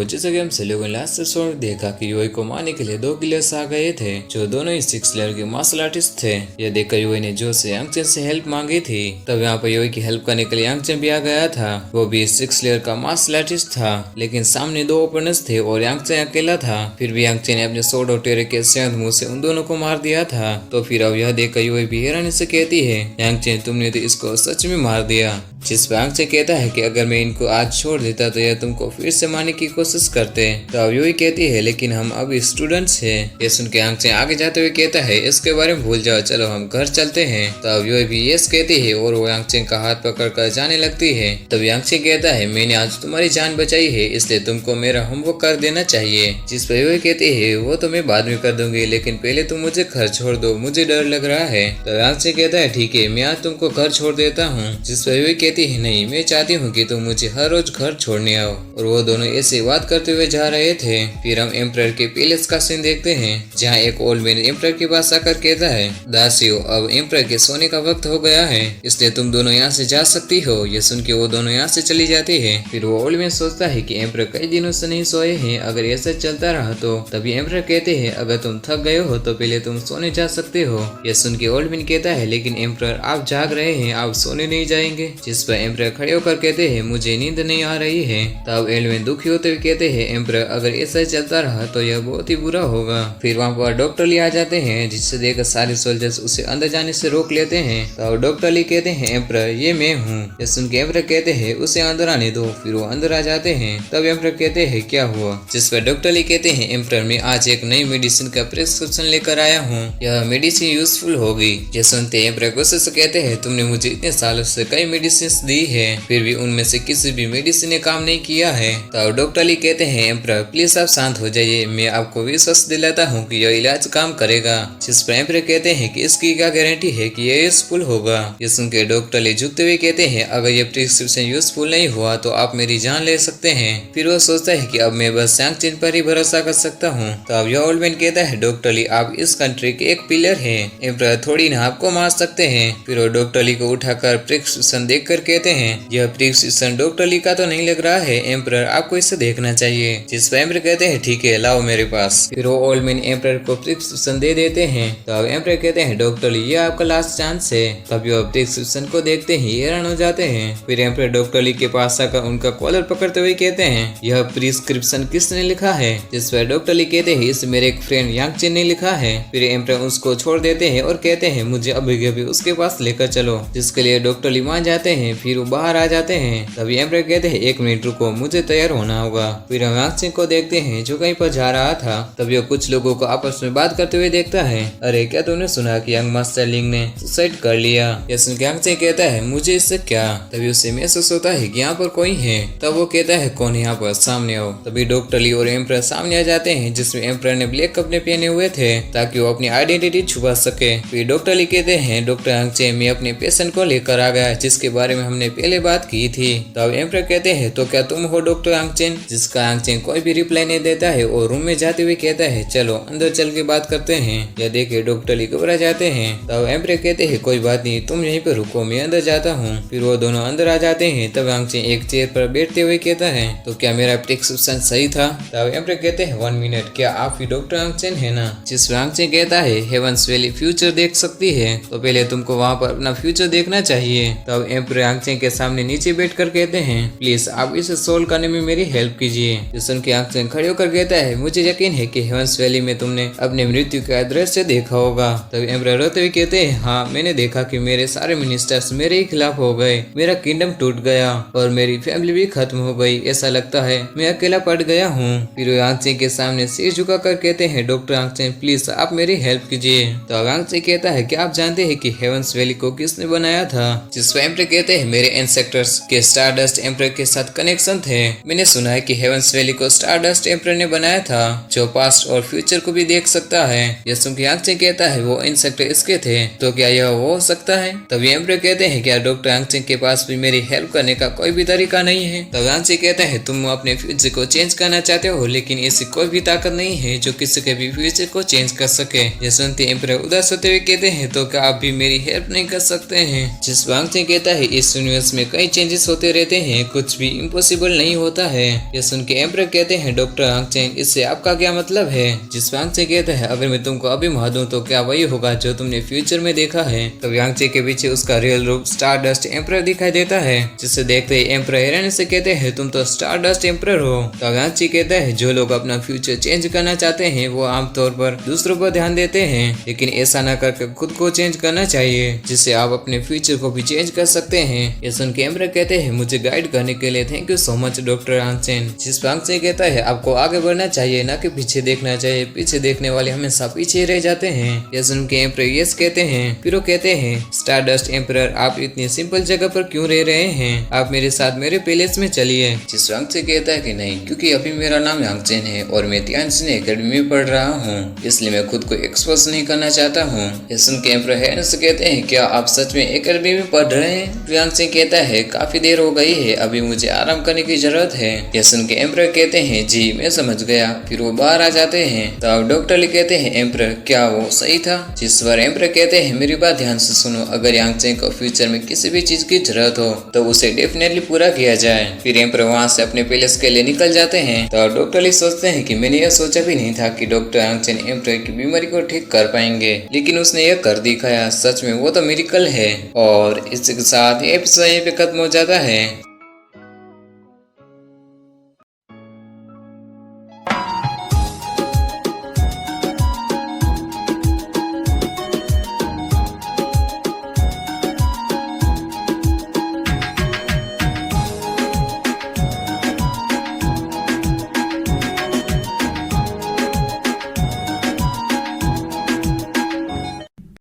जैसा कि हम सभी लोगों ने लास्ट एपिसोड में देखा कि योई को मारने के लिए 2 किलर्स आ गए थे जो दोनों ही 6 लेयर के मार्शल आर्टिस्ट थे। यह देखकर योई ने जो से यांगचेन से हेल्प मांगी थी। तब यहाँ पर योई की हेल्प करने के लिए यांगचेन भी आ गया था। वो भी 6 लेयर का मार्शल आर्टिस्ट था, लेकिन सामने 2 ओपोनेंट्स थे और यांगचेन अकेला था। फिर भी यांगचेन ने अपने सोर्ड और टेरे के 7 मुंह से उन दोनों को मार दिया था। तो फिर अब यह देखकर योई भी हैरानी से कहती है, यांगचेन तुमने तो इसको सच में मार दिया। जिस पर यांगचेन कहता है कि अगर मैं इनको आज छोड़ देता तो यह तुमको फिर से मारने की कोशिश करते। तो अब योई कहती है लेकिन हम अभी स्टूडेंट्स हैं। ये सुन के यांगचेन आगे जाते हुए कहता है इसके बारे में भूल जाओ, चलो हम घर चलते हैं। तो अब योई भी यस कहती है और वो यांगचेन का हाथ पकड़ कर जाने लगती है। तब यांगचेन कहता है मैंने आज तुम्हारी जान बचाई है, इसलिए तुमको मेरा होमवर्क कर देना चाहिए। जिस पर योई कहती है वो तो मैं बाद में कर दूंगी, लेकिन पहले तुम मुझे घर छोड़ दो, मुझे डर लग रहा है। तो यांगचेन कहता है ठीक है, मैं आज तुमको घर छोड़ देता हूँ। जिस पर योई कहती है नहीं, मैं चाहती हूँ कि तुम मुझे हर रोज घर छोड़ने आओ। और वो दोनों ऐसे बात करते हुए जा रहे थे। फिर हम एम्परर के पैलेस का सीन देखते हैं, जहाँ एक ओल्ड मैन एम्परर के पास आकर कहता है दासियों अब एम्परर के सोने का वक्त हो गया है, इसलिए तुम दोनों यहाँ से जा सकती हो। ये सुन के वो दोनों यहाँ से चली जाती है। फिर वो ओल्ड मैन सोचता है कि एम्परर कई दिनों से नहीं सोए हैं, अगर ऐसा चलता रहा तो। तभी एम्परर कहते हैं अगर तुम थक गए हो तो पहले तुम सोने जा सकते हो। ये सुन के ओल्ड मैन कहता है लेकिन एम्परर आप जाग रहे हैं, आप सोने नहीं जाएंगे। जिस पर एम्परर खड़े होकर कहते हैं मुझे नींद नहीं आ रही है। तब ओल्ड मैन दुखी होते हुए कहते हैं एम्परर अगर ऐसा चलता रहा तो यह बहुत ही बुरा होगा। फिर वहाँ पर डॉक्टर ली आ जाते हैं, जिससे देखकर सारे सोल्जर्स उसे अंदर जाने से रोक लेते हैं। तो डॉक्टर ली कहते हैं एम्परर ये मैं हूँ। ये सुन के एम्परर कहते हैं उसे अंदर आने दो। फिर वो अंदर आ जाते हैं। तब एम्परर कहते हैं क्या हुआ। जिस पर डॉक्टर ली कहते हैं एम्परर मैं आज एक नई मेडिसिन का प्रिस्क्रिप्शन लेकर आया हूँ, यह मेडिसिन यूजफुल होगी। ये सुनते एम्परर गुस्से से कहते हैं तुमने मुझे इतने सालों से कई मेडिसिन दी है, फिर भी उनमें से किसी भी मेडिसिन ने काम नहीं किया है। तो डॉक्टर ली कहते हैं एम्परर प्लीज आप शांत हो जाइए, मैं आपको विश्वास दिलाता हूँ कि यह इलाज काम करेगा। जिस पर एम्परर कहते हैं कि इसकी क्या गारंटी है कि यह यूजफुल होगा। ये सुन के डॉक्टर ली झुकते हुए कहते हैं अगर ये प्रिस्क्रिप्शन यूजफुल नहीं हुआ तो आप मेरी जान ले सकते हैं। फिर वो सोचता है कि अब मैं बस यांगचेन पर ही भरोसा कर सकता हूँ। तो अब यह ओल्ड मैन कहता है डॉक्टर ली आप इस कंट्री के एक पिलर है, एम्परर थोड़ी ना आपको मार सकते हैं। फिर वो डॉक्टर ली को उठाकर प्रिस्क्रिप्शन देखकर कहते हैं यह प्रिस्क्रिप्शन डॉक्टर ली का तो नहीं लग रहा है, एम्परर आपको इसे देखना चाहिए। जिस पर एम्परर कहते हैं ठीक है लाओ मेरे पास। फिर वो ओल्ड मैन एम्परर को प्रिस्क्रिप्शन दे देते हैं। तो अब एम्परर कहते हैं डॉक्टर ली ये आपका लास्ट चांस है। तभी वो प्रिस्क्रिप्शन को देखते ही हैरान हो जाते हैं। फिर एम्परर डॉक्टर ली के पास आकर उनका कॉलर पकड़ते हुए कहते हैं यह प्रिस्क्रिप्शन किसने लिखा है। जिस पर डॉक्टर ली कहते हैं इस मेरे एक फ्रेंड यांगचेन ने लिखा है। फिर एम्परर उसको छोड़ देते हैं और कहते हैं मुझे अभी अभी उसके पास लेकर चलो, जिसके लिए डॉक्टर ली मान जाते हैं। फिर वो बाहर आ जाते हैं। तभी एम्परर कहते हैं 1 मिनट रुको, मुझे तैयार होना होगा। फिर हम यांगचेन को देखते हैं जो कहीं पर जा रहा था। तभी वो कुछ लोगों को आपस में बात करते हुए देखता है अरे क्या तुमने सुना कि यंग मास्टर लिंग ने सुसाइड कर लिया। यह सुन के यांगचेन कहता है मुझे इससे क्या। तभी उसे महसूस होता है कि यहाँ पर कोई है। तब वो कहता है कौन है यहाँ पर, सामने आओ। तभी डॉक्टर ली और एम्परर सामने आ जाते हैं, जिसमें एम्परर ने ब्लैक कपड़े पहने हुए थे ताकि वो अपनी आइडेंटिटी छुपा सके। फिर डॉक्टर ली कहते हैं डॉक्टर यांगचेन मैं अपने पेशेंट को लेकर आ गया जिसके बारे में हमने पहले बात की थी। तब एम्परर कहते हैं तो क्या तुम हो डॉक्टर यांगचेन। जिसका यांगचेन कोई भी रिप्लाई नहीं देता है और रूम में जाते हुए कहता है चलो अंदर चल के बात करते हैं। यह देखे डॉक्टर ली घबरा जाते हैं। तब एम्परर कहते हैं कोई बात नहीं, तुम यहीं पर रुको, मैं अंदर जाता हूँ। फिर वो दोनों अंदर आ जाते हैं। तब यांगचेन एक चेयर पर बैठते हुए कहता है तो क्या मेरा प्रिस्क्रिप्शन सही था। तब एम्परर कहते हैं 1 मिनट, क्या आप ही डॉक्टर यांगचेन है ना। जिस यांगचेन कहता है हेवंस वैली फ्यूचर देख सकती है, तो पहले तुमको वहाँ पर अपना फ्यूचर देखना चाहिए। तब एम्परर यांगचेन के सामने नीचे बैठकर कहते हैं प्लीज आप इसे सोल्व करने में मेरी हेल्प कीजिए। सुन के यांगचेन खड़े होकर कहता है मुझे यकीन है कि हेवंस वैली में तुमने अपने मृत्यु का दृश्य देखा होगा। तब एम्परर रोते हुए कहते हैं हाँ मैंने देखा कि मेरे सारे मिनिस्टर्स मेरे ही खिलाफ हो गए, मेरा किंगडम टूट गया और मेरी फैमिली भी खत्म हो गई, ऐसा लगता है मैं अकेला पड़ गया हूँ। फिर यांगचेन के सामने सिर झुकाकर कहते हैं डॉक्टर यांगचेन प्लीज आप मेरी हेल्प कीजिए। तो यांगचेन कहता है क्या आप जानते हैं कि हेवंस वैली को किसने बनाया था। जिस पर एम्परर कहते हैं मेरे एंसेस्टर्स के स्टारडस्ट एम्परर के साथ कनेक्शन थे, मैंने सुना है कि हेवंस वैली को स्टारडस्ट एम्परर ने बनाया था जो पास्ट और फ्यूचर को भी देख सकता है। यह सुन के यांगचेन कहता है वो इंसेक्टर इसके थे, तो क्या यह हो सकता है। तभी एम्परर कहते हैं क्या डॉक्टर यांगचेन के पास भी मेरी हेल्प करने का कोई भी तरीका नहीं है। तब यांगचेन कहता है तुम अपने फ्यूचर को चेंज करना चाहते हो, लेकिन ऐसी कोई भी ताकत नहीं है जो किसी के भी फ्यूचर को चेंज कर सके। यह सुनते एम्परर उदास होते हुए कहते हैं तो क्या आप भी मेरी हेल्प नहीं कर सकते हैं। जिस यांगचेन कहता है इस इस यूनिवर्स में कई चेंजेस होते रहते हैं, कुछ भी इम्पॉसिबल नहीं होता है। ये सुन के एम्पर कहते हैं डॉक्टर आंगचेन, इससे आपका क्या मतलब है? जिस पर आंगचे कहता है अगर मैं तुमको अभी मार दूं तो क्या वही होगा जो तुमने फ्यूचर में देखा है? तब आंगचे के पीछे उसका रियल रूप स्टारडस्ट एम्पर दिखाई देता है, जिसे देखते ही एम्पर हैरानी से कहते हैं तुम तो स्टारडस्ट एम्पर हो। तब आंगचे कहता है जो लोग अपना फ्यूचर चेंज करना चाहते हैं वो आमतौर पर दूसरों पर ध्यान देते हैं, लेकिन ऐसा न करके खुद को चेंज करना चाहिए, जिससे आप अपने फ्यूचर को भी चेंज कर सकते हैं। ये सुन के एम्पर कहते हैं मुझे गाइड करने के लिए thank you so much doctor Angchen. जिस पर आंगचेन कहता है आपको आगे बढ़ना चाहिए, न कि पीछे देखना चाहिए, पीछे देखने वाले हमेशा पीछे रह जाते हैं। ये सुन के एम्पर यस कहते हैं। फिर वो कहते हैं स्टारडस्ट एम्पर आप इतनी सिंपल जगह पर क्यों रह रहे हैं, आप मेरे साथ मेरे पैलेस में चलिए। जिस आंगचेन कहता है कि नहीं, क्योंकि अभी मेरा नाम आंगचेन है और मैं तियानजिन एकेडमी में पढ़ रहा हूँ, इसलिए मैं खुद को एक्सपोज नहीं करना चाहता हूँ। ये सुन के एम्पर हैरानी से कहते हैं क्या आप सच में एकेडमी में पढ़ रहे हैं? फिर आंगचेन कहता है काफी देर हो गई है, अभी मुझे आराम करने की जरूरत है। यह सुन के एम्पर कहते हैं जी मैं समझ गया। फिर वो बाहर आ जाते हैं। तब डॉक्टर ली कहते हैं एम्पर क्या वो सही था? जिस पर एम्पर कहते हैं मेरी बात ध्यान से सुनो, अगर यांगचेन को फ्यूचर में किसी भी चीज की जरूरत हो तो उसे डेफिनेटली पूरा किया जाए। फिर एम्पर वहाँ से अपने पैलेस के लिए निकल जाते हैं। तो डॉक्टर ली सोचते हैं कि मैंने यह सोचा भी नहीं था कि डॉक्टर यांगचेन एम्पर की बीमारी को ठीक कर पाएंगे, लेकिन उसने यह कर दिखाया। सच में वो तो मिरेकल है। और इसके साथ ये एपिसोड यहीं पे खत्म हो जाता है।